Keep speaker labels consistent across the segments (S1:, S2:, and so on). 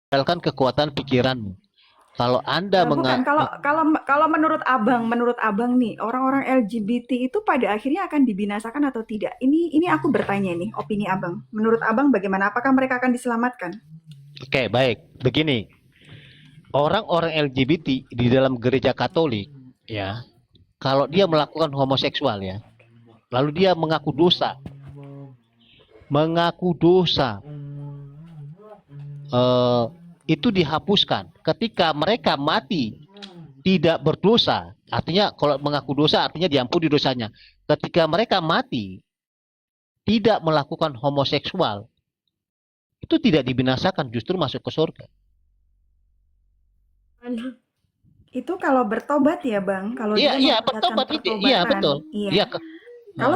S1: mengandalkan kekuatan pikiranmu. Kalau Anda
S2: Bukan, kalau menurut abang nih, orang-orang LGBT itu pada akhirnya akan dibinasakan atau tidak? Ini aku bertanya nih, opini abang. Menurut abang bagaimana? Apakah mereka akan diselamatkan?
S1: Oke, baik. Begini, orang-orang LGBT di dalam gereja Katolik, ya, kalau dia melakukan homoseksual, ya, lalu dia mengaku dosa, eh, itu dihapuskan. Ketika mereka mati tidak berdosa, artinya kalau mengaku dosa artinya diampuni dosanya. Ketika mereka mati tidak melakukan homoseksual, itu tidak dibinasakan, justru masuk ke surga.
S2: Itu kalau bertobat ya bang, kalau
S1: Iya,
S2: dia
S1: iya,
S2: memperlihatkan
S1: bertobat itu. Iya, betul.
S2: pertobatan,
S1: Iya,
S2: iya. Kalau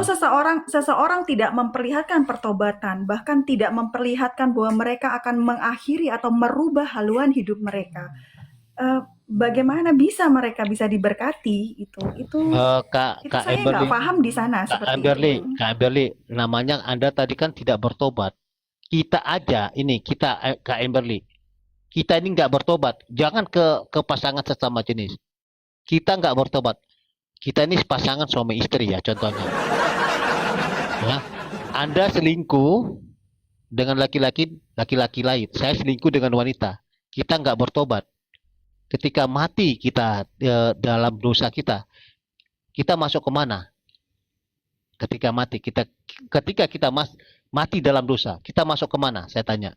S2: seseorang tidak memperlihatkan pertobatan, bahkan tidak memperlihatkan bahwa mereka akan mengakhiri atau merubah haluan hidup mereka, bagaimana bisa mereka bisa diberkati?
S1: Kak
S2: Itu
S1: Kak
S2: saya nggak
S1: Emberly,
S2: paham di sana seperti itu, Bang.
S1: Kak Emberly, namanya Anda tadi kan tidak bertobat. Kita aja ini kita Kak Emberly, kita ini nggak bertobat. Jangan ke pasangan sesama jenis. Kita nggak bertobat. Kita ini pasangan suami istri ya contohnya. Ya, Anda selingkuh dengan laki-laki lain. Saya selingkuh dengan wanita. Kita nggak bertobat. Ketika mati kita dalam dosa kita masuk kemana? Ketika kita mati dalam dosa, kita masuk kemana? Saya tanya.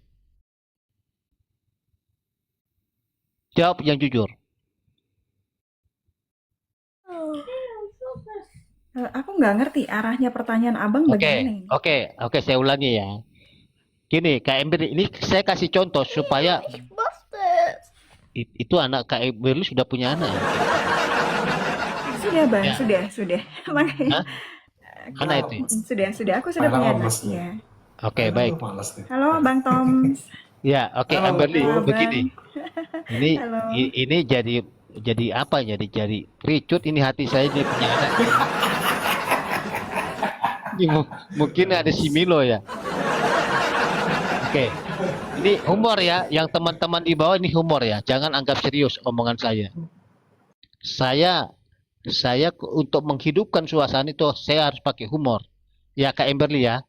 S1: Jawab yang jujur.
S2: Aku nggak ngerti arahnya pertanyaan abang
S1: Oke,
S2: bagaimana ini.
S1: oke, oke. Saya ulangi ya. Gini, Kak Ember, ini saya kasih contoh supaya itu anak Kak Ember sudah punya anak ya.
S2: Sudah, Bang,
S1: Ya,
S2: sudah. Makanya,
S1: hah? Anak itu.
S2: sudah. Aku sudah punya anak. Iya.
S1: Oke, baik.
S2: Halo, Bang Toms.
S1: Ya, oke,
S2: Halo,
S1: Amberly,
S2: Abang.
S1: begini. Ini
S2: Halo.
S1: ini jadi apa? Jadi ricut ini hati saya ini punya anak. Ini mungkin ada si Milo ya. Oke. Ini humor ya, yang teman-teman di bawah ini humor ya. Jangan anggap serius omongan saya. Saya saya untuk menghidupkan suasana itu saya harus pakai humor. Ya Kak Emberly ya,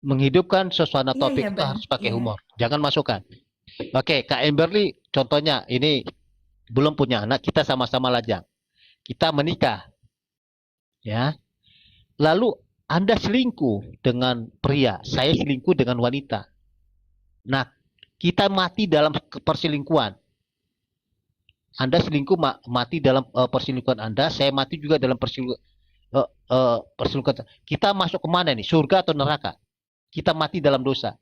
S1: menghidupkan suasana
S2: Iya,
S1: topik
S2: iya,
S1: itu
S2: Bang.
S1: harus pakai
S2: Iya.
S1: humor. Jangan masukkan. Oke, Kak Emberly, contohnya ini belum punya anak, kita sama-sama lajang. Kita menikah, ya. Lalu Anda selingkuh dengan pria, saya selingkuh dengan wanita. Nah, kita mati dalam perselingkuhan. Anda selingkuh mati dalam perselingkuhan Anda, saya mati juga dalam perselingkuhan. Kita masuk kemana nih? Surga atau neraka? Kita mati dalam dosa.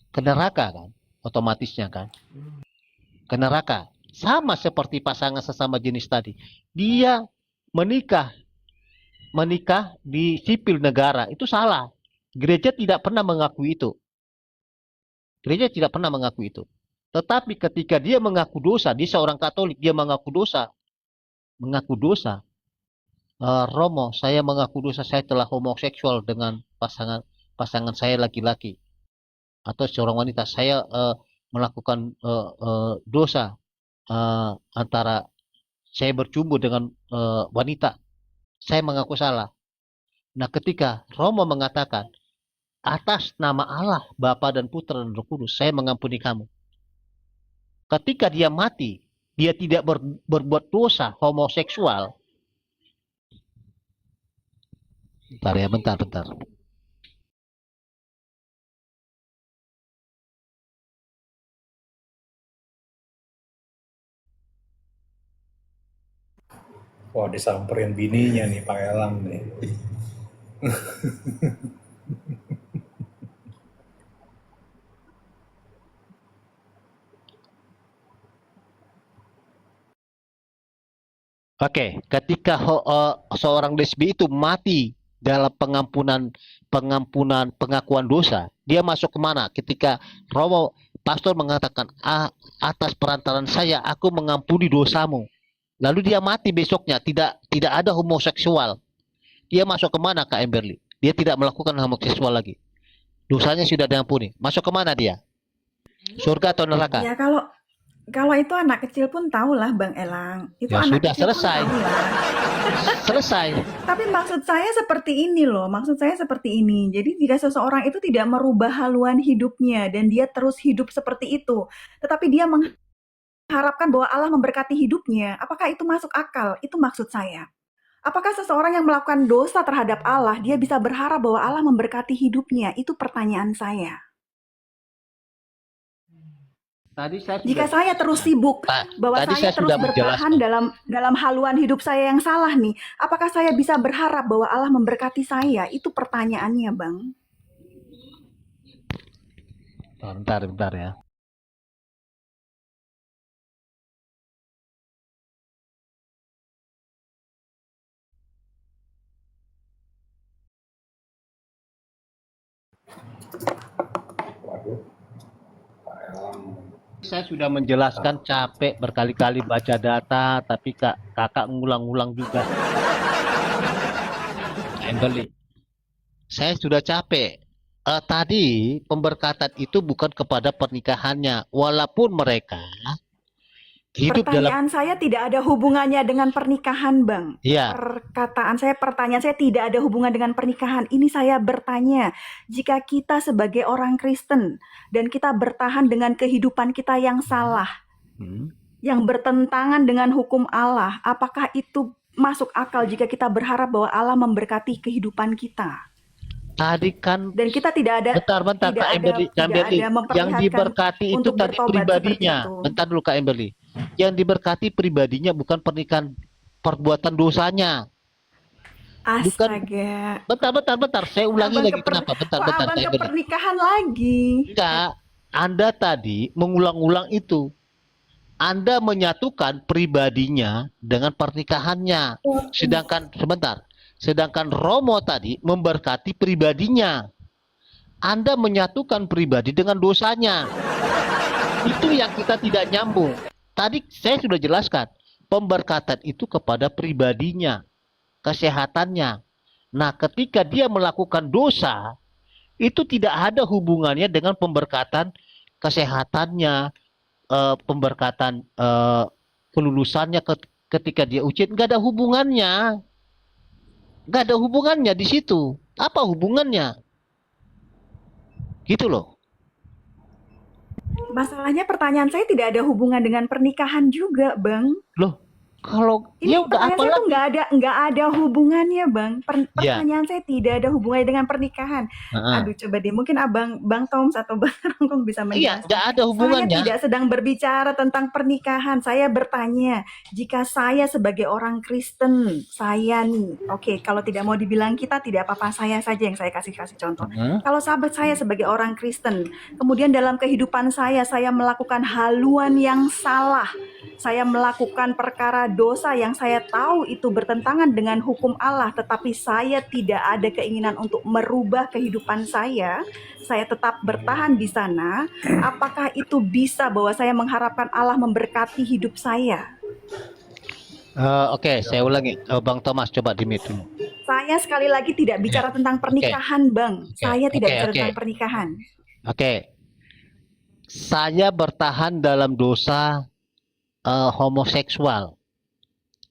S1: Ke neraka kan? Otomatisnya kan? Ke neraka. Sama seperti pasangan sesama jenis tadi. Dia menikah di sipil negara itu salah. Gereja tidak pernah mengakui itu. Gereja tidak pernah mengakui itu. Tetapi ketika dia mengaku dosa, dia seorang Katolik, dia mengaku dosa. Romo, saya mengaku dosa, saya telah homoseksual dengan pasangan saya laki-laki atau seorang wanita. Saya melakukan dosa antara saya bercumbu dengan wanita. Saya mengaku salah. Nah, ketika Romo mengatakan atas nama Allah, Bapa dan Putra dan Roh Kudus, saya mengampuni kamu. Ketika dia mati, dia tidak berbuat dosa homoseksual. Bentar ya, bentar.
S3: Wah, disamperin bininya nih Pak Elang nih.
S1: Oke, ketika seorang lesbi itu mati dalam pengakuan dosa, dia masuk kemana? Ketika Romo pastor mengatakan, atas perantaran saya, aku mengampuni dosamu. Lalu dia mati besoknya, tidak ada homoseksual. Dia masuk kemana Kak Emberly? Dia tidak melakukan homoseksual lagi. Dosanya sudah diampuni. Masuk kemana dia? Surga atau neraka?
S2: Ya kalau itu anak kecil pun tahulah Bang Elang. Itu
S1: Ya
S2: anak
S1: sudah,
S2: kecil pun
S1: selesai.
S2: tahulah.
S1: Selesai.
S2: Tapi maksud saya seperti ini loh, maksud saya seperti ini. Jadi jika seseorang itu tidak merubah haluan hidupnya dan dia terus hidup seperti itu, tetapi dia mengharapkan bahwa Allah memberkati hidupnya, apakah itu masuk akal? Itu maksud saya. Apakah seseorang yang melakukan dosa terhadap Allah, dia bisa berharap bahwa Allah memberkati hidupnya? Itu pertanyaan saya.
S1: Tadi saya
S2: Jika
S1: sudah
S2: saya terus sibuk bahwa
S1: tadi
S2: saya
S1: saya
S2: terus
S1: sudah
S2: bertahan
S1: menjelaskan.
S2: dalam haluan hidup saya yang salah nih, apakah saya bisa berharap bahwa Allah memberkati saya? Itu pertanyaannya, Bang.
S1: Oh, bentar ya.
S3: Waduh, Pak Elang.
S1: Saya sudah menjelaskan, capek berkali-kali baca data, tapi kakak ngulang-ngulang juga. Emberly, saya sudah capek. Tadi pemberkatan itu bukan kepada pernikahannya, walaupun mereka hidup dalam.
S2: Pertanyaan saya tidak ada hubungannya dengan pernikahan, Bang.
S1: Ya,
S2: Pertanyaan saya tidak ada hubungan dengan pernikahan. Ini saya bertanya, jika kita sebagai orang Kristen dan kita bertahan dengan kehidupan kita yang salah, yang bertentangan dengan hukum Allah, apakah itu masuk akal jika kita berharap bahwa Allah memberkati kehidupan kita?
S1: tadi kan.
S2: Dan kita tidak ada
S1: Bentar,
S2: tidak
S1: Kak
S2: ada
S1: Emberly. Kak Emberly, yang
S2: memperlihatkan
S1: diberkati itu
S2: untuk
S1: tadi
S2: bertobat seperti
S1: pribadinya.
S2: itu.
S1: Bentar dulu, Kak Emberly. Yang diberkati pribadinya, bukan pernikahan perbuatan dosanya. Bukan.
S2: Astaga.
S1: Bentar. Saya ulangi
S2: Abang
S1: lagi. Kenapa? Bentar,
S2: abang
S1: Kak
S2: ke
S1: Emberly.
S2: pernikahan lagi.
S1: Enggak, Anda tadi mengulang-ulang itu. Anda menyatukan pribadinya dengan pernikahannya. Sedangkan Romo tadi memberkati pribadinya. Anda menyatukan pribadi dengan dosanya. Itu yang kita tidak nyambung. Tadi saya sudah jelaskan. Pemberkatan itu kepada pribadinya, kesehatannya. Nah, ketika dia melakukan dosa, itu tidak ada hubungannya dengan pemberkatan kesehatannya, pemberkatan kelulusannya ketika dia ujian. Nggak ada hubungannya. Nggak ada hubungannya di situ. Apa hubungannya? Gitu loh.
S2: Masalahnya pertanyaan saya tidak ada hubungan dengan pernikahan juga, Bang.
S1: Loh, kalau
S2: Ini
S1: ya udah
S2: pertanyaan
S1: apa
S2: saya tuh
S1: lagi?
S2: nggak ada hubungannya, Bang.
S1: Ya.
S2: Pertanyaan saya tidak ada hubungannya dengan pernikahan. Aduh, coba deh, mungkin Bang Toms atau Bang Rongkong bisa
S1: Iya,
S2: menjelaskan.
S1: nggak ada
S2: Saya
S1: hubungannya.
S2: tidak sedang berbicara tentang pernikahan. Saya bertanya, jika saya sebagai orang Kristen, saya nih, oke, kalau tidak mau dibilang kita, tidak apa-apa, saya saja yang saya kasih contoh. Kalau sahabat saya sebagai orang Kristen, kemudian dalam kehidupan saya melakukan haluan yang salah, saya melakukan perkara dosa yang saya tahu itu bertentangan dengan hukum Allah, tetapi saya tidak ada keinginan untuk merubah kehidupan saya tetap bertahan di sana. Apakah itu bisa bahwa saya mengharapkan Allah memberkati hidup saya?
S1: Oke, saya ulangi. Bang Thomas, coba di-mute dulu.
S2: Saya sekali lagi tidak bicara tentang pernikahan, Bang. Saya tidak bicara tentang pernikahan.
S1: Oke. Saya bertahan dalam dosa homoseksual.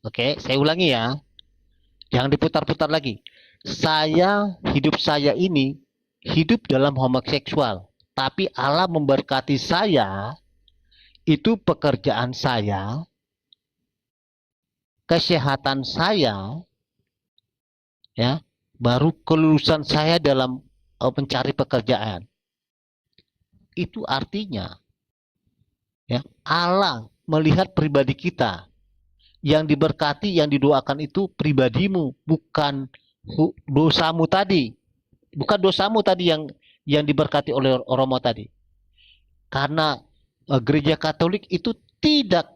S1: Oke, saya ulangi ya. Jangan diputar-putar lagi. Hidup saya ini hidup dalam homoseksual. Tapi Allah memberkati saya, itu pekerjaan saya, kesehatan saya, ya, baru kelulusan saya dalam mencari pekerjaan. Itu artinya, ya, Allah melihat pribadi kita. Yang diberkati, yang didoakan itu pribadimu, bukan dosamu tadi. Bukan dosamu tadi yang diberkati oleh Romo tadi. Karena gereja Katolik itu tidak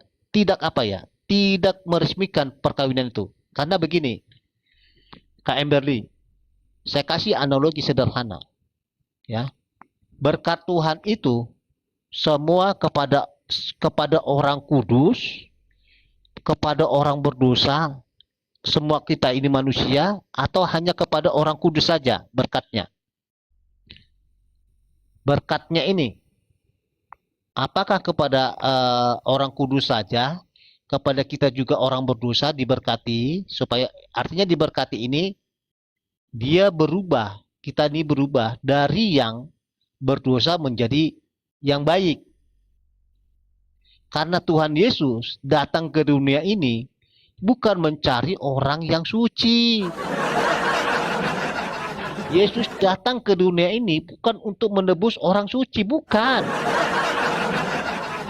S1: meresmikan perkawinan itu. Karena begini, Kak Emberly, saya kasih analogi sederhana. Ya. Berkat Tuhan itu semua kepada orang kudus, kepada orang berdosa, semua kita ini manusia, atau hanya kepada orang kudus saja berkatnya? berkatnya ini, apakah kepada orang kudus saja, kepada kita juga orang berdosa diberkati, supaya artinya diberkati ini dia berubah, kita ini berubah dari yang berdosa menjadi yang baik. Karena Tuhan Yesus datang ke dunia ini bukan mencari orang yang suci. Yesus datang ke dunia ini bukan untuk menebus orang suci, bukan.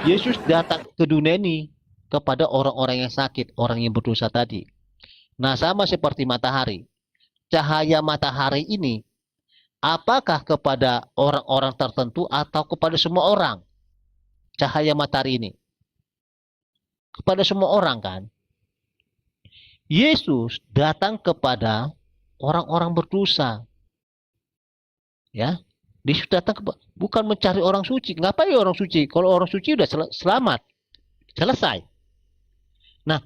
S1: Yesus datang ke dunia ini kepada orang-orang yang sakit, orang yang berdosa tadi. Nah, sama seperti matahari. Cahaya matahari ini apakah kepada orang-orang tertentu atau kepada semua orang? Cahaya matahari ini kepada semua orang, kan? Yesus datang kepada orang-orang berdosa. Ya, Yesus datang bukan mencari orang suci. Ngapain orang suci? Kalau orang suci udah selamat, selesai. Nah,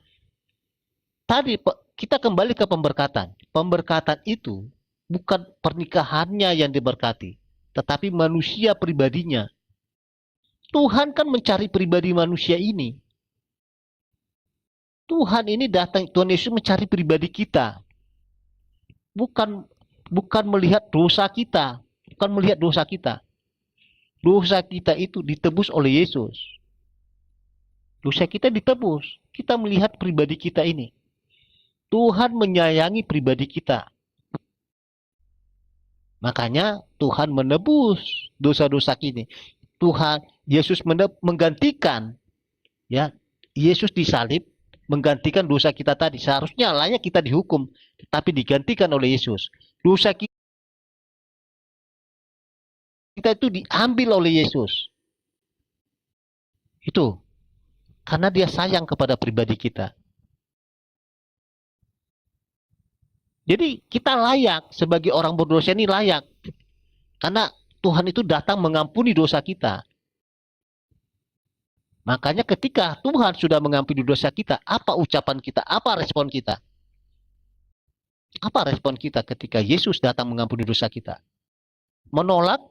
S1: tadi kita kembali ke pemberkatan. Pemberkatan itu bukan pernikahannya yang diberkati, tetapi manusia pribadinya. Tuhan kan mencari pribadi manusia ini. Tuhan ini datang, Tuhan Yesus mencari pribadi kita. Bukan melihat dosa kita, bukan melihat dosa kita. Dosa kita itu ditebus oleh Yesus. Dosa kita ditebus. Kita melihat pribadi kita ini. Tuhan menyayangi pribadi kita. Makanya Tuhan menebus dosa-dosa kita. Tuhan Yesus menggantikan, ya, Yesus disalib menggantikan dosa kita tadi. Seharusnya layak kita dihukum, tetapi digantikan oleh Yesus. Dosa kita itu diambil oleh Yesus. Itu karena dia sayang kepada pribadi kita. Jadi kita layak sebagai orang berdosa ini layak. Karena Tuhan itu datang mengampuni dosa kita. Makanya ketika Tuhan sudah mengampuni dosa kita, apa ucapan kita? Apa respon kita? Apa respon kita ketika Yesus datang mengampuni dosa kita? Menolak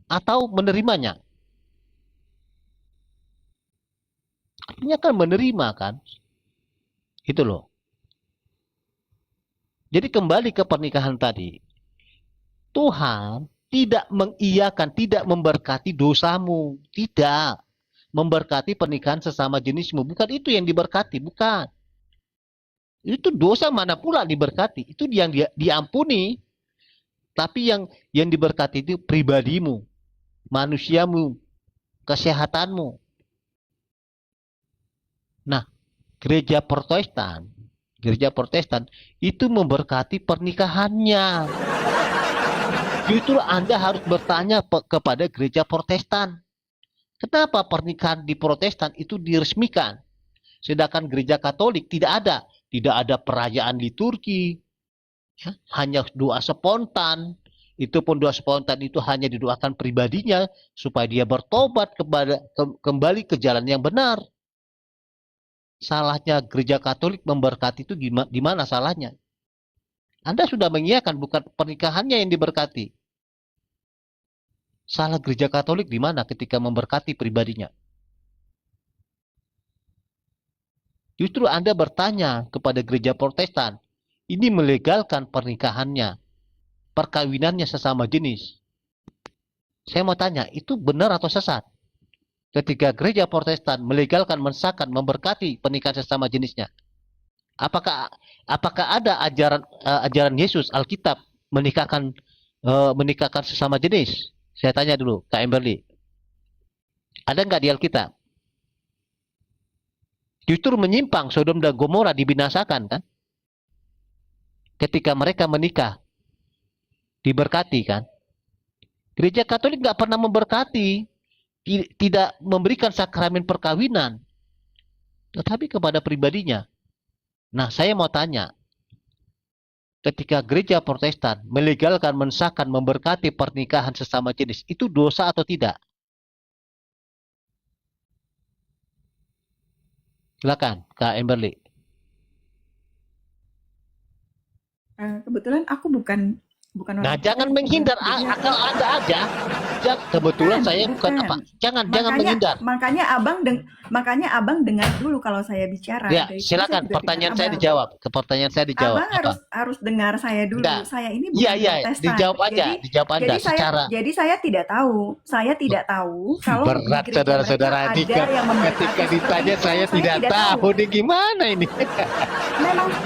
S1: atau menerimanya? Artinya kan menerima, kan? Itu loh. Jadi kembali ke pernikahan tadi. Tuhan tidak mengiyakan, tidak memberkati dosamu. Tidak. Memberkati pernikahan sesama jenismu. Bukan itu yang diberkati, bukan. Itu dosa mana pula diberkati. Itu yang diampuni. Tapi yang diberkati itu pribadimu, manusiamu, kesehatanmu. Nah, gereja Protestan itu memberkati pernikahannya. Justru Anda harus bertanya kepada gereja Protestan. Kenapa pernikahan di Protestan itu diresmikan? Sedangkan gereja Katolik tidak ada. Tidak ada perayaan liturgi. Ya, hanya doa spontan. Itu pun doa spontan itu hanya didoakan pribadinya supaya dia bertobat kembali ke jalan yang benar. Salahnya gereja Katolik memberkati itu di mana salahnya? Anda sudah mengiyakan, bukan pernikahannya yang diberkati. Salah gereja Katolik di mana ketika memberkati pribadinya? Justru Anda bertanya kepada gereja Protestan, ini melegalkan pernikahannya, perkawinannya sesama jenis. Saya mau tanya, itu benar atau sesat? Ketika gereja Protestan melegalkan, mensahkan, memberkati pernikahan sesama jenisnya. Apakah ada ajaran Yesus Alkitab menikahkan sesama jenis? Saya tanya dulu, Kak Emberly. Ada nggak di Alkitab? Justru menyimpang, Sodom dan Gomora dibinasakan, kan? Ketika mereka menikah, diberkati, kan? Gereja Katolik nggak pernah memberkati, tidak memberikan sakramen perkawinan, tetapi kepada pribadinya. Nah, saya mau tanya, ketika gereja Protestan melegalkan, mensahkan, memberkati pernikahan sesama jenis, itu dosa atau tidak? Silakan, Kak Emberly.
S2: Kebetulan aku bukan
S1: Nah,
S2: orang
S1: jangan
S2: Protestan,
S1: menghindar,
S2: jadi
S1: akal Anda aja. kebetulan saya bukan
S2: bukan.
S1: apa. Jangan menghindar.
S2: Makanya abang dengar dulu kalau saya bicara.
S1: Ya,
S2: Dari tadi saya
S1: silakan.
S2: juga
S1: Pertanyaan
S2: dengar
S1: saya
S2: abang.
S1: dijawab. Ke pertanyaan saya dijawab.
S2: Abang harus dengar saya dulu.
S1: Enggak.
S2: Saya ini
S1: Iya,
S2: bukan
S1: iya,
S2: Protestan.
S1: dijawab aja, dijawab Anda secara
S2: Jadi saya tidak tahu. Saya tidak tahu kalau di
S1: berat
S2: gereja
S1: saudara-saudara
S2: mereka
S1: ini
S2: ada yang memberkati
S1: ketika
S2: seperti
S1: ditanya
S2: itu.
S1: saya tidak tahu nih gimana ini.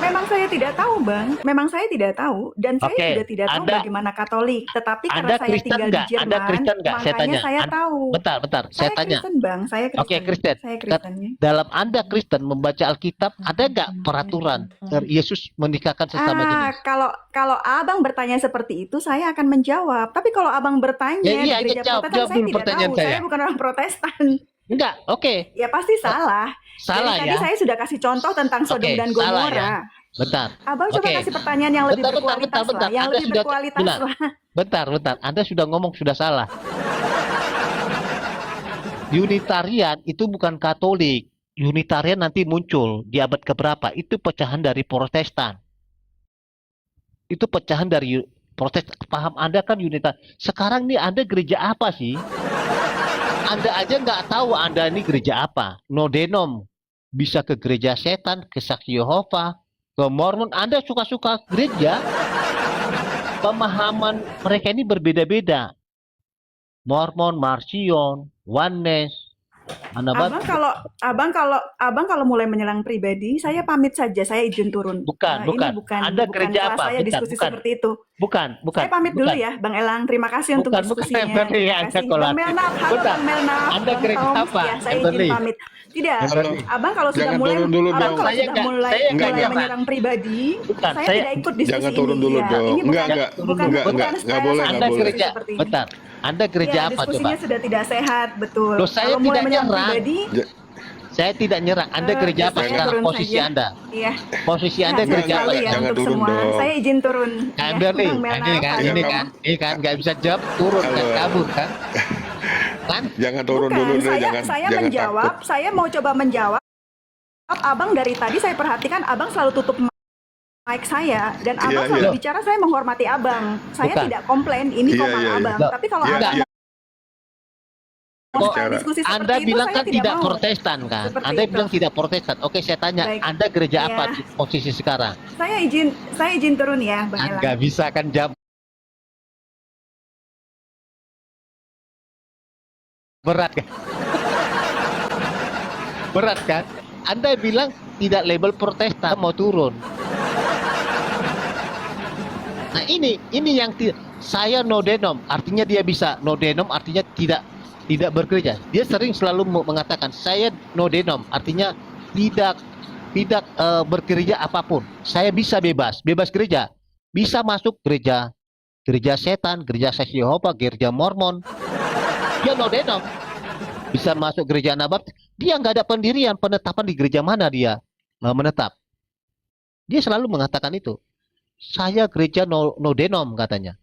S2: Memang saya tidak tahu, Bang. Memang saya tidak tahu dan saya
S1: Oke,
S2: juga tidak tahu
S1: Anda-
S2: bagaimana Katolik. Tetapi karena
S1: Anda
S2: saya
S1: Kristen
S2: tinggal di
S1: nggak?
S2: Jerman,
S1: Anda Kristen nggak? Saya
S2: makanya
S1: tanya.
S2: saya tahu.
S1: Bentar, saya tanya.
S2: Kristen, Bang. Saya Kristen.
S1: Oke, Kristen.
S2: Saya Kristen ya.
S1: Dalam Anda Kristen membaca Alkitab, ada nggak peraturan Yesus menikahkan sesama jenis?
S2: Kalau Abang bertanya seperti itu, saya akan menjawab. Tapi kalau Abang bertanya
S1: Ya, iya,
S2: di gereja
S1: jawab
S2: Protestan, saya
S1: dulu
S2: tidak
S1: pertanyaan
S2: tahu.
S1: saya.
S2: Saya bukan orang Protestan.
S1: Enggak, oke.
S2: Ya pasti salah.
S1: Salah
S2: Dari
S1: ya.
S2: tadi saya sudah kasih contoh tentang Sodom
S1: Oke,
S2: dan
S1: salah
S2: Gomora.
S1: ya. Bentar.
S2: Abang coba
S1: Oke.
S2: kasih pertanyaan yang lebih
S1: Bentar.
S2: berkualitas lah. Yang
S1: Anda
S2: lebih
S1: sudah
S2: berkualitas
S1: bilang.
S2: lah.
S1: Bentar. Anda sudah ngomong sudah salah. Unitarian itu bukan Katolik. Unitarian nanti muncul di abad keberapa? Itu pecahan dari Protestan. Itu pecahan dari Protestan. Paham Anda kan unitarian. Sekarang nih Anda gereja apa sih? Anda aja nggak tahu Anda ini gereja apa. Nodenom. Bisa ke gereja setan, ke Saksi Yehova, ke Mormon. Anda suka-suka gereja. Pemahaman mereka ini berbeda-beda. Mormon, Marcion, Oneness, Anabat.
S2: Abang kalau mulai menyerang pribadi, saya pamit saja. Saya izin turun.
S1: Bukan.
S2: Ini bukan
S1: Anda gereja
S2: kelas
S1: apa?
S2: saya diskusi
S1: Bukan.
S2: seperti itu.
S1: Bukan.
S2: Saya pamit dulu ya, Bang Elang. Terima kasih untuk diskusinya.
S1: Emberly,
S2: Terima
S1: Anda
S2: kasih.
S1: kolak.
S2: Bang Melnap, halo
S1: Bentar.
S2: Bang Melnap.
S1: Anda
S2: Bang
S1: gereja
S2: Tom.
S1: apa?
S2: Ya, saya
S1: Emberly.
S2: izin pamit. Tidak,
S4: Emberly.
S2: Abang kalau sudah
S4: Jangan
S2: mulai,
S4: turun dulu
S2: Abang
S4: dong.
S2: kalau
S1: Saya
S2: sudah
S1: nggak-
S2: mulai
S1: saya nggak nyerang.
S2: menyerang pribadi,
S1: Bukan,
S2: saya
S1: saya-
S2: tidak ikut diskusi
S4: Jangan
S2: ini.
S4: turun dulu
S2: Ya,
S4: dong.
S2: ini
S4: Enggak,
S2: bukan
S4: enggak
S2: style
S4: boleh,
S2: saya
S1: Anda
S4: boleh.
S1: gereja,
S2: seperti ini.
S1: bentar. Anda gereja
S2: Ya,
S1: apa coba?
S2: diskusinya sudah tidak sehat, betul.
S1: Loh, saya
S2: kalau mulai
S1: tidak
S2: menyerang
S1: nyerang.
S2: pribadi,
S1: Saya tidak nyerang. Anda gereja apa
S2: saya
S1: sekarang?
S2: turun
S1: Posisi
S2: saja.
S1: Anda.
S2: Iya.
S1: Posisi Anda
S2: Sehat
S1: gereja apa?
S2: selalu ya
S4: Jangan
S2: untuk
S4: turun
S2: semua.
S4: dong.
S2: Saya izin turun. Ya,
S1: Emberly,
S2: Bang Melnap,
S1: ini kan,
S2: halo.
S1: ini kan nggak bisa jawab, turun kan,
S4: Halo.
S1: kabur kan? Kan?
S4: Jangan turun
S2: Bukan,
S4: dulu deh,
S2: saya
S4: jangan
S2: menjawab,
S4: takut.
S2: saya mau coba menjawab. Abang dari tadi saya perhatikan Abang selalu tutup mic saya dan Abang
S4: Iya,
S2: selalu
S1: iya.
S2: bicara, saya menghormati Abang. Saya
S1: Bukan.
S2: tidak komplain, ini
S4: Iya,
S2: komang
S4: iya, iya.
S2: Abang.
S1: Loh,
S2: Tapi kalau
S4: Iya,
S2: Abang
S4: iya.
S2: mau
S4: Bicara.
S2: diskusi seperti
S1: Anda
S2: itu,
S1: bilang
S2: saya
S1: kan tidak
S2: mau.
S1: Protestan kan?
S2: Seperti
S1: Anda
S2: itu.
S1: bilang tidak Protestan. Oke, saya tanya,
S2: Baik.
S1: Anda gereja
S2: Iya.
S1: apa di posisi sekarang?
S2: Saya izin turun ya, Bang Elang.
S1: Nggak bisa kan jawab. Berat kan? Berat kan? Anda bilang tidak label Protestan, mau turun. Nah ini yang saya no denom, artinya dia bisa no denom, artinya tidak bergereja. Dia sering selalu mengatakan saya no denom, artinya tidak bergereja apapun. Saya bisa bebas gereja, bisa masuk gereja setan, gereja Saksi Yehova, gereja Mormon. Dia no denom, bisa masuk gereja Anabaptis. Dia nggak ada pendirian, penetapan di gereja mana dia menetap. Dia selalu mengatakan itu. Saya gereja no denom katanya.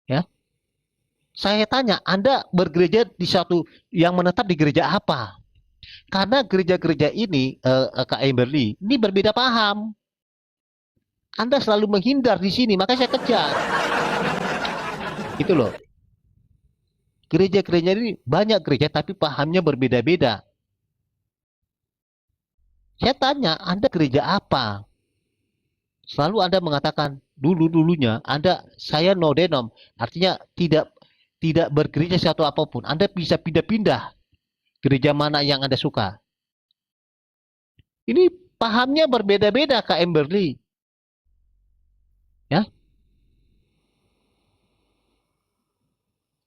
S1: Ya. Saya tanya, Anda bergereja di satu yang menetap di gereja apa? Karena gereja-gereja ini, Kak Emberly, ini berbeda paham. Anda selalu menghindar di sini, makanya saya kejar. Itu loh. Gereja-gereja ini banyak gereja, tapi pahamnya berbeda-beda. Saya tanya, Anda gereja apa? Selalu Anda mengatakan dulunya saya no denom, artinya tidak bergereja satu apapun. Anda bisa pindah-pindah gereja mana yang Anda suka. Ini pahamnya berbeda-beda, Kak Emberly. Ya.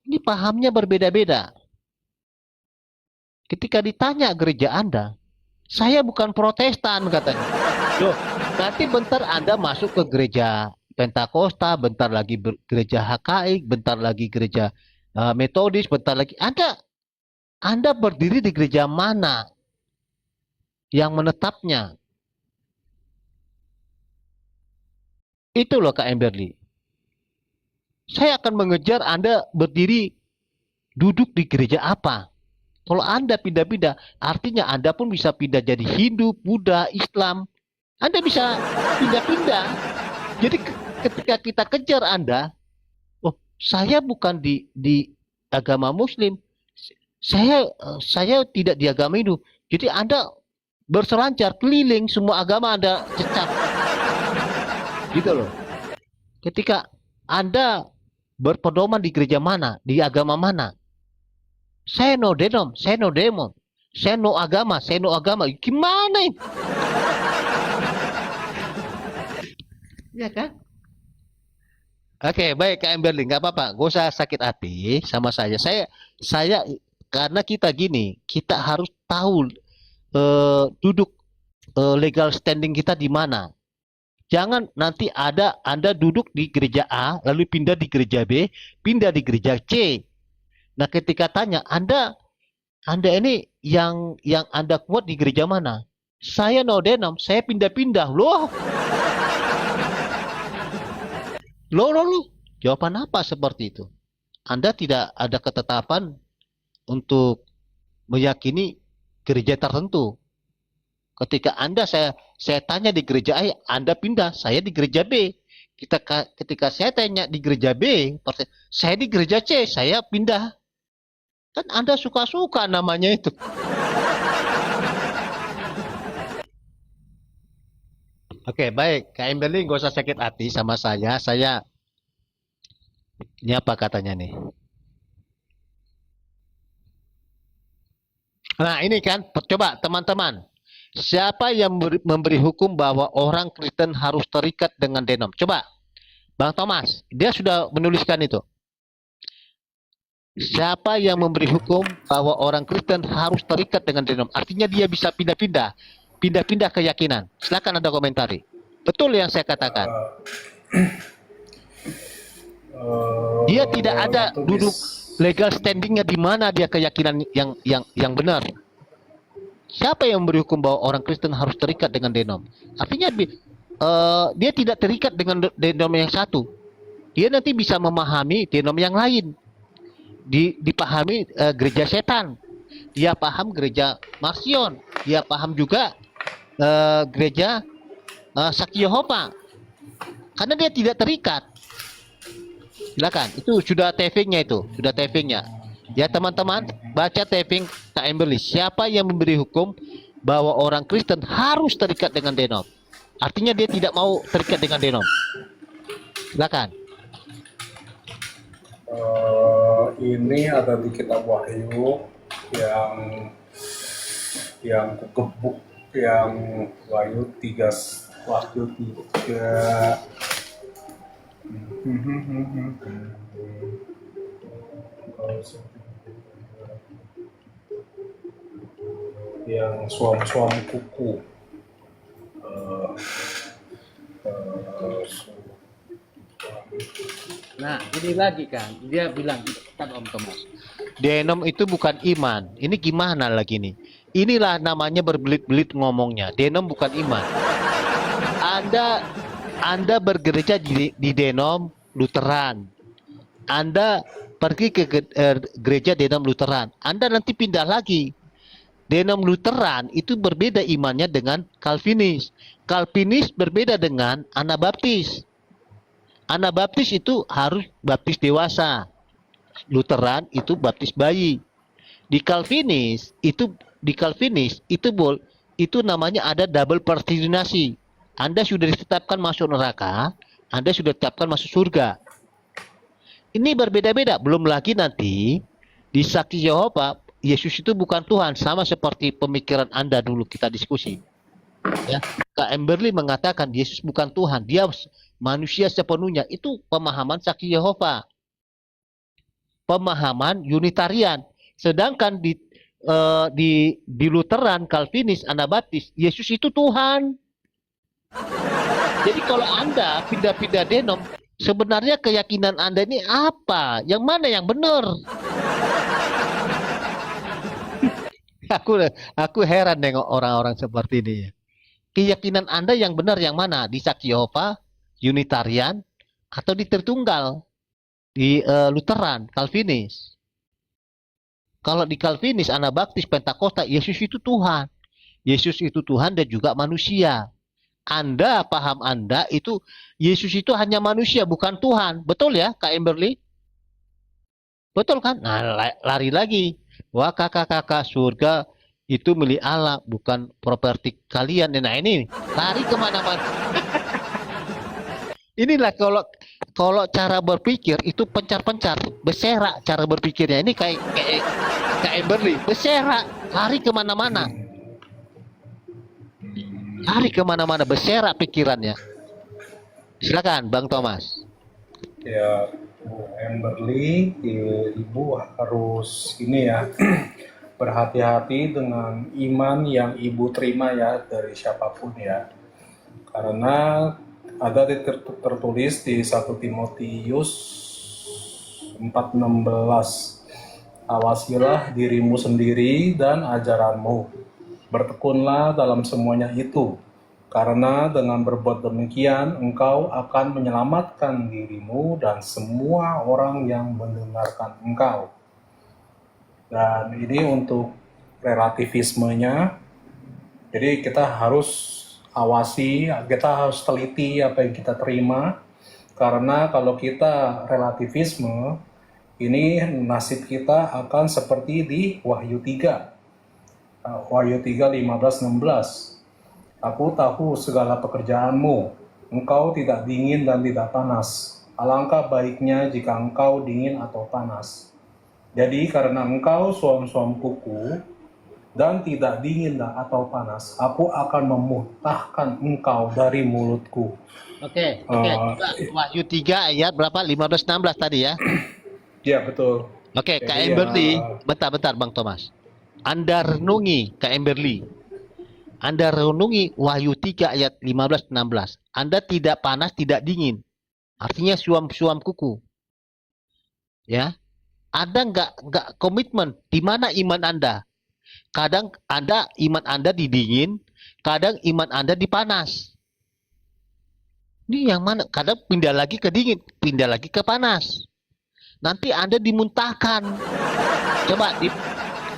S1: Ini pahamnya berbeda-beda. Ketika ditanya gereja Anda, saya bukan Protestan katanya. Loh, nanti bentar Anda masuk ke gereja Pentakosta, bentar lagi gereja HKI, bentar lagi gereja Metodis, bentar lagi Anda berdiri di gereja mana yang menetapnya? Itu loh Kak Emberly. Saya akan mengejar Anda berdiri duduk di gereja apa. Kalau Anda pindah-pindah, artinya Anda pun bisa pindah jadi Hindu, Buddha, Islam. Anda bisa pindah-pindah. Jadi ketika kita kejar Anda, oh Saya bukan di agama Muslim. Saya tidak di agama Hindu. Jadi Anda berselancar keliling semua agama Anda cecap. Gitu loh. Ketika Anda berpedoman di gereja mana, di agama mana, saya no denom, saya no demon, saya no agama, saya no agama. Gimana ini? Ya kan? Oke, baik Kak Emberly, nggak apa-apa, gak usah sakit hati sama saya. Saya karena kita gini, kita harus tahu duduk legal standing kita di mana. Jangan nanti Anda duduk di gereja A, lalu pindah di gereja B, pindah di gereja C. Nah, ketika tanya, Anda ini yang Anda kuat di gereja mana? Saya no denom, saya pindah-pindah. Loh. Jawaban apa seperti itu? Anda tidak ada ketetapan untuk meyakini gereja tertentu. Ketika saya tanya di gereja A, Anda pindah, saya di gereja B. Ketika saya tanya di gereja B, saya di gereja C, saya pindah. Kan Anda suka-suka namanya itu. Oke, baik. Kak Emberly nggak usah sakit hati sama saya. Ini apa katanya nih? Nah, ini kan, coba teman-teman. Siapa yang memberi hukum bahwa orang Kristen harus terikat dengan denom? Coba, Bang Thomas, dia sudah menuliskan itu. Siapa yang memberi hukum bahwa orang Kristen harus terikat dengan denom? Artinya dia bisa pindah-pindah keyakinan. Silakan Anda komentari. Betul yang saya katakan. Dia tidak ada duduk legal standingnya di mana dia keyakinan yang benar. Siapa yang memberi hukum bahwa orang Kristen harus terikat dengan denom? Artinya dia tidak terikat dengan denom yang satu. Dia nanti bisa memahami denom yang lain. Dipahami gereja setan. Dia paham gereja Marsion. Dia paham juga gereja Saksi Yehova. Karena dia tidak terikat. Silakan, itu sudah tapingnya itu, sudah tapingnya. Ya teman-teman, baca taping Kak Emberly. Siapa yang memberi hukum bahwa orang Kristen harus terikat dengan denom? Artinya dia tidak mau terikat dengan denom. Silakan.
S3: Ini ada di kitab Wahyu yang kekebuk yang Wahyu 3 yang suam kuku.
S1: Nah, ini lagi kan, dia bilang kan Om Thomas. Denom itu bukan iman. Ini gimana lagi nih? Inilah namanya berbelit-belit ngomongnya. Denom bukan iman. Anda bergereja di Denom Lutheran. Anda pergi ke gereja Denom Lutheran. Anda nanti pindah lagi. Denom Lutheran itu berbeda imannya dengan Calvinis. Calvinis berbeda dengan Anabaptis. Anabaptis itu harus baptis dewasa. Lutheran itu baptis bayi. Di Calvinis itu namanya ada double predestinasi. Anda sudah ditetapkan masuk neraka, Anda sudah ditetapkan masuk surga. Ini berbeda-beda. Belum lagi nanti di Saksi Yehova, Yesus itu bukan Tuhan, sama seperti pemikiran Anda dulu kita diskusi. Ya, Kak Emberly mengatakan Yesus bukan Tuhan, dia manusia sepenuhnya. Itu pemahaman Saksi Yehova, pemahaman Unitarian. Sedangkan di Lutheran, Calvinis, Anabaptis, Yesus itu Tuhan. Jadi kalau Anda pindah-pindah denom, sebenarnya keyakinan Anda ini apa? Yang mana yang benar? Aku heran dengan orang-orang seperti ini. Keyakinan Anda yang benar yang mana? Di Saksi Yehova, Unitarian, atau di Tritunggal? Di Lutheran, Calvinis. Kalau di Calvinis, Anabaptis, Pentakosta, Yesus itu Tuhan. Yesus itu Tuhan dan juga manusia. Paham Anda itu Yesus itu hanya manusia, bukan Tuhan. Betul ya, Kak Emberly? Betul kan? Nah, lari lagi. Wah, kakak-kakak, surga itu milik Allah, bukan properti kalian. Nah, ini lari kemana-mana. Inilah kalau kalau cara berpikir itu pencar-pencar, berserak cara berpikirnya. Ini kayak Emberly, berserak, lari kemana-mana, berserak pikirannya. Silakan, Bang Thomas.
S3: Ya, Bu Amberly, Ibu harus ini ya, berhati-hati dengan iman yang Ibu terima ya dari siapapun ya. Karena ada tertulis di 1 Timotius 4:16, awasilah dirimu sendiri dan ajaranmu, bertekunlah dalam semuanya itu, karena dengan berbuat demikian engkau akan menyelamatkan dirimu dan semua orang yang mendengarkan engkau. Dan ini untuk relativismenya, jadi kita harus awasi, kita harus teliti apa yang kita terima, karena kalau kita relativisme, ini nasib kita akan seperti di Wahyu 3. Wahyu 3, 15-16. Aku tahu segala pekerjaanmu, engkau tidak dingin dan tidak panas. Alangkah baiknya jika engkau dingin atau panas. Jadi karena engkau suam-suam kuku, dan tidak dingin atau panas, aku akan memuntahkan engkau dari mulutku.
S1: Oke. Wahyu 3 ayat berapa? 15-16 tadi ya.
S3: Ya, betul.
S1: Oke, Kak
S3: Jadi,
S1: Emberly, bentar Bang Thomas. Anda renungi, Kak Emberly. Anda renungi Wahyu 3 ayat 15-16. Anda tidak panas, tidak dingin. Artinya suam-suam kuku. Ya. Ada nggak komitmen? Di mana iman Anda? Kadang iman Anda di dingin, kadang iman Anda di panas. Ini yang mana? Kadang pindah lagi ke dingin, pindah lagi ke panas. Nanti Anda dimuntahkan. Coba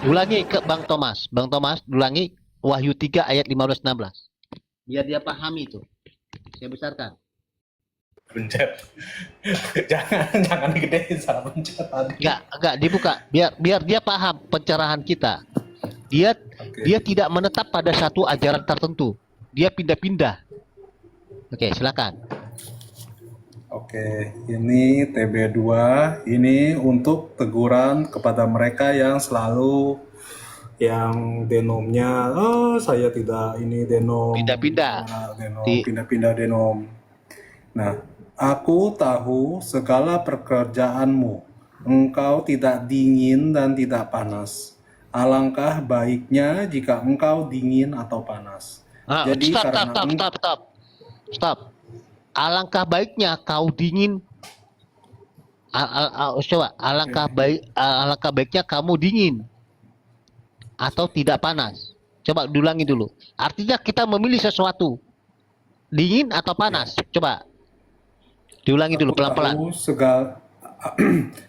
S1: ulangi ke Bang Thomas. Bang Thomas, ulangi Wahyu 3 ayat 15-16. Biar dia pahami itu. Saya besarkan.
S3: pencet. jangan digedein, salah pencet tadi.
S1: Enggak dibuka. Biar dia paham pencerahan kita. Dia tidak menetap pada satu ajaran tertentu. Dia pindah-pindah. Oke, silakan.
S3: Oke, ini TB2, ini untuk teguran kepada mereka yang selalu yang denomnya, saya tidak ini denom,
S1: Pindah-pindah.
S3: pindah-pindah denom. Nah, aku tahu segala pekerjaanmu, engkau tidak dingin dan tidak panas. Alangkah baiknya jika engkau dingin atau panas. Jadi
S1: Stop. Alangkah baiknya kau dingin. Coba, alangkah baiknya kamu dingin atau tidak panas. Coba diulangi dulu. Artinya kita memilih sesuatu. Dingin atau panas? Coba diulangi dulu pelan-pelan.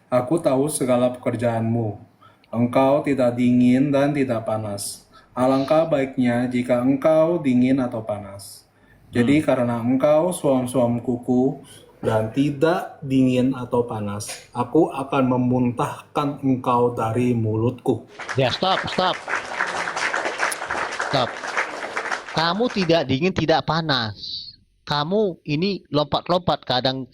S3: Aku tahu segala pekerjaanmu. Engkau tidak dingin dan tidak panas. Alangkah baiknya jika engkau dingin atau panas. Jadi karena engkau suam-suam kuku dan tidak dingin atau panas, aku akan memuntahkan engkau dari mulutku.
S1: Ya, stop. Kamu tidak dingin, tidak panas. Kamu ini lompat-lompat, kadang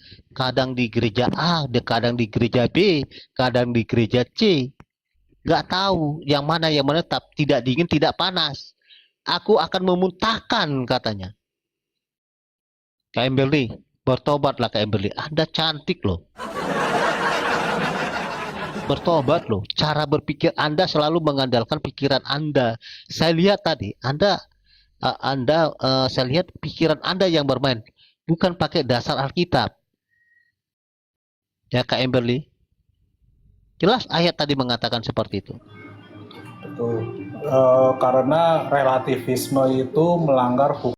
S1: di gereja A, kadang di gereja B, kadang di gereja C. Gak tahu yang mana yang menetap, tidak dingin, tidak panas. Aku akan memuntahkan, katanya. Kak Emberly, bertobatlah Kak Emberly. Anda cantik loh. Bertobat loh. Cara berpikir Anda selalu mengandalkan pikiran Anda. Saya lihat tadi, saya lihat pikiran Anda yang bermain, bukan pakai dasar Alkitab. Ya Kak Emberly. Jelas ayat tadi mengatakan seperti itu.
S3: Betul. Karena relativisme itu melanggar hukum